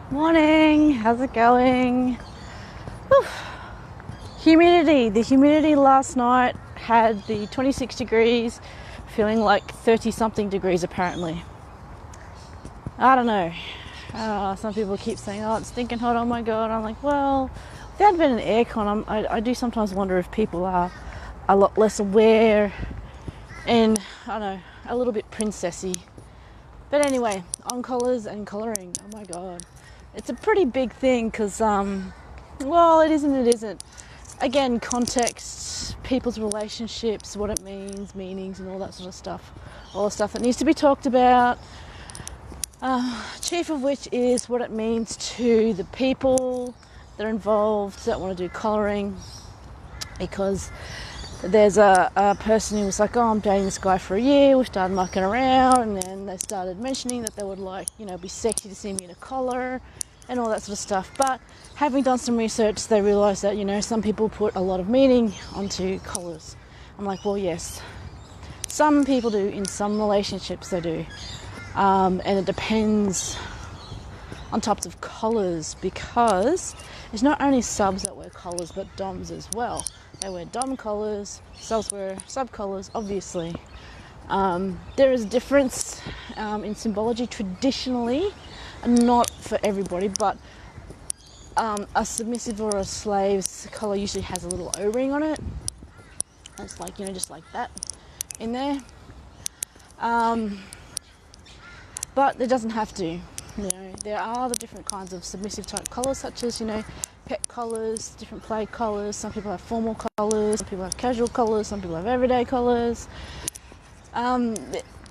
Morning, how's it going? Whew. Humidity. The humidity last night had the 26 degrees, feeling like 30 something degrees apparently. I don't know. Some people keep saying, oh, it's stinking hot, oh my god. I'm like, well, if there had been an aircon, I do sometimes wonder if people are a lot less aware and, I don't know, a little bit princessy. But anyway, on colours and colouring, oh my god. It's a pretty big thing because, well, it is and it isn't. Again, context, people's relationships, what it means, meanings and all that sort of stuff. All the stuff that needs to be talked about. Chief of which is what it means to the people that are involved that want to do colouring. Because there's a person who was like, oh, I'm dating this guy for a year, we started mucking around, and then they started mentioning that they would like, be sexy to see me in a collar and all that sort of stuff. But having done some research, they realised that, some people put a lot of meaning onto collars. I'm like, well, yes, some people do, in some relationships they do. And it depends on types of collars, because it's not only subs that wear collars, but doms as well. They wear dom collars, subs wear sub collars, obviously. There is a difference in symbology traditionally, not for everybody, but a submissive or a slave's collar usually has a little O-ring on it. It's like, just like that in there. But it doesn't have to. There are the different kinds of submissive type collars, such as, pet collars, different plaid collars. Some people have formal collars, some people have casual collars, some people have everyday collars.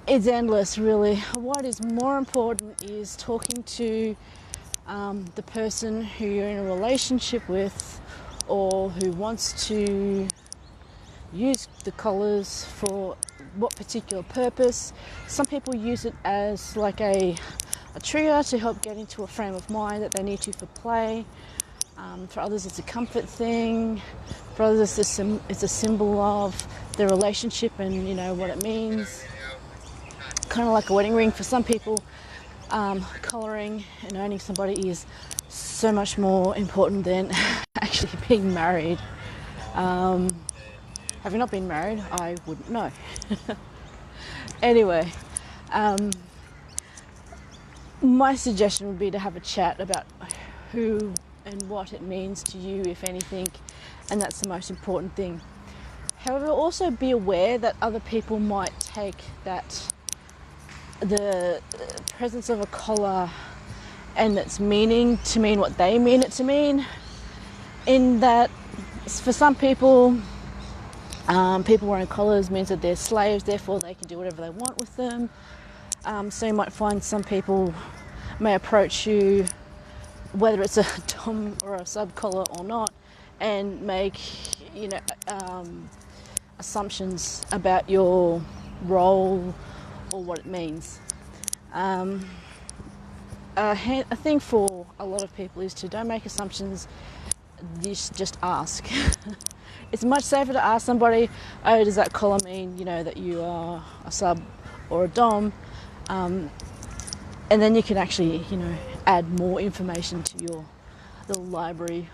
It's endless, really. What is more important is talking to the person who you're in a relationship with, or who wants to use the collars for what particular purpose. Some people use it as like a trigger to help get into a frame of mind that they need to for play. For others, it's a comfort thing. For others, it's a symbol of their relationship and what it means. Kind of like a wedding ring. For some people, collaring and owning somebody is so much more important than actually being married. Having not been married, I wouldn't know. Anyway, my suggestion would be to have a chat about who and what it means to you, if anything, and that's the most important thing. However, also be aware that other people might take the presence of a collar and its meaning to mean what they mean it to mean. In that, for some people, people wearing collars means that they're slaves, therefore they can do whatever they want with them. So you might find some people may approach you, whether it's a dom or a sub collar or not, and make assumptions about your role or what it means. A thing for a lot of people is to don't make assumptions, just ask. It's much safer to ask somebody, oh, does that collar mean, that you are a sub or a dom? And then you can actually, add more information to your little library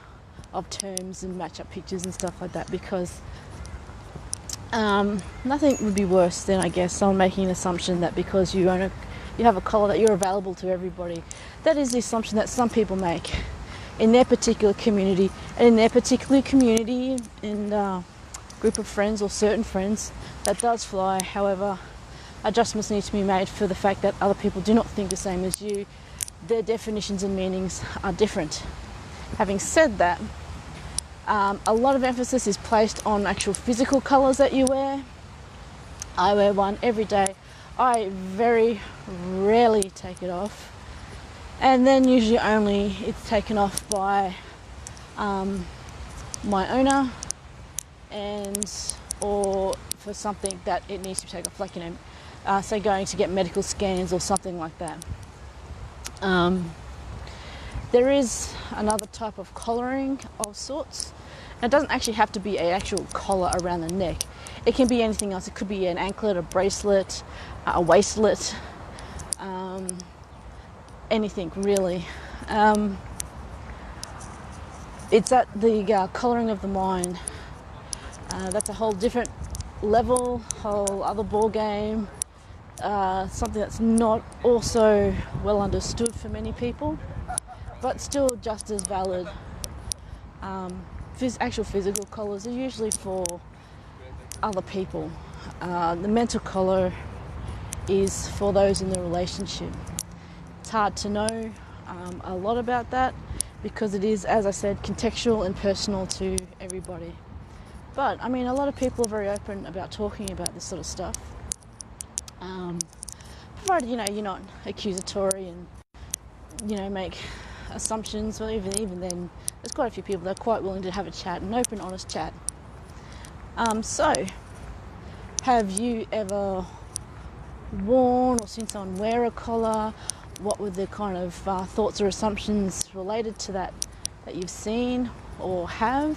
of terms and match up pictures and stuff like that, because nothing would be worse than, I guess, someone making an assumption that because you have a collar that you're available to everybody. That is the assumption that some people make in their particular community, and in their particular community and group of friends or certain friends, that does fly. However, adjustments need to be made for the fact that other people do not think the same as you. Their definitions and meanings are different. Having said that, a lot of emphasis is placed on actual physical colours that you wear. I wear one every day. I very rarely take it off, and then usually only it's taken off by my owner, or for something that it needs to be taken off, like say going to get medical scans or something like that. There is another type of collaring of sorts. It doesn't actually have to be an actual collar around the neck. It can be anything else. It could be an anklet, a bracelet, a waistlet. anything really. It's at the colouring of the mind. That's a whole different level, whole other ball game. Something that's not also well understood for many people, but still just as valid. Actual physical colours are usually for other people. The mental colour is for those in the relationship. It's hard to know a lot about that because it is, as I said, contextual and personal to everybody. But I mean, a lot of people are very open about talking about this sort of stuff, provided you're not accusatory and make assumptions. Well, even then, there's quite a few people that are quite willing to have a chat, an open, honest chat. So, have you ever worn or seen someone wear a collar? What were the kind of thoughts or assumptions related to that you've seen or have?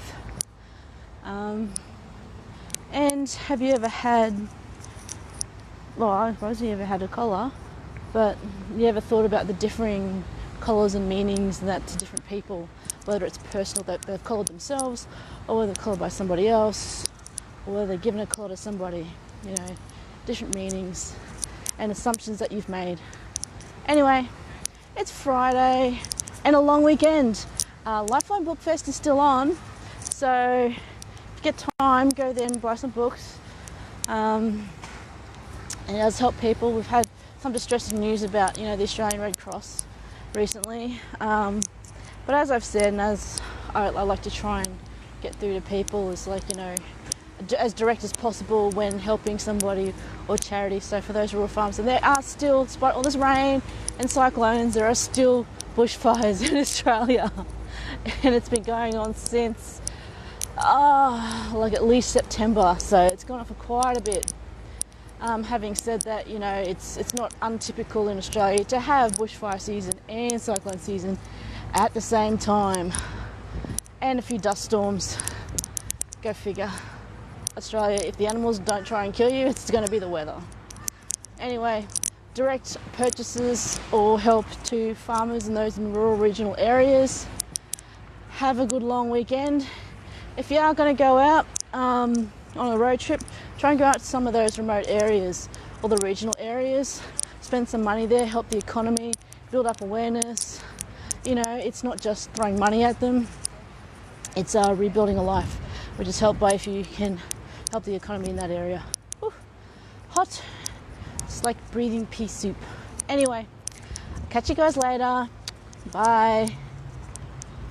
And have you ever had, well, I suppose you ever had a collar, but you ever thought about the differing colours and meanings and that to different people, whether it's personal that they've collared themselves or whether they're collared by somebody else or whether they're given a collar to somebody, different meanings and assumptions that you've made. Anyway, it's Friday and a long weekend. Lifeline Book Fest is still on, so if you get time, go there and buy some books. And it does help people. We've had some distressing news about, the Australian Red Cross recently. But as I've said, and as I like to try and get through to people, is as direct as possible when helping somebody or charity. So for those rural farms, and there are still, despite all this rain and cyclones, there are still bushfires in Australia. And it's been going on since at least September, so it's gone on for quite a bit. Having said that, it's not untypical in Australia to have bushfire season and cyclone season at the same time, and a few dust storms. Go figure. Australia, if the animals don't try and kill you, it's going to be the weather. Anyway, direct purchases or help to farmers and those in rural regional areas. Have a good long weekend. If you are going to go out on a road trip, try and go out to some of those remote areas or the regional areas. Spend some money there, help the economy, build up awareness. It's not just throwing money at them, it's rebuilding a life, which is helped by if you can help the economy in that area. Whew. Hot. It's like breathing pea soup. Anyway, catch you guys later. Bye.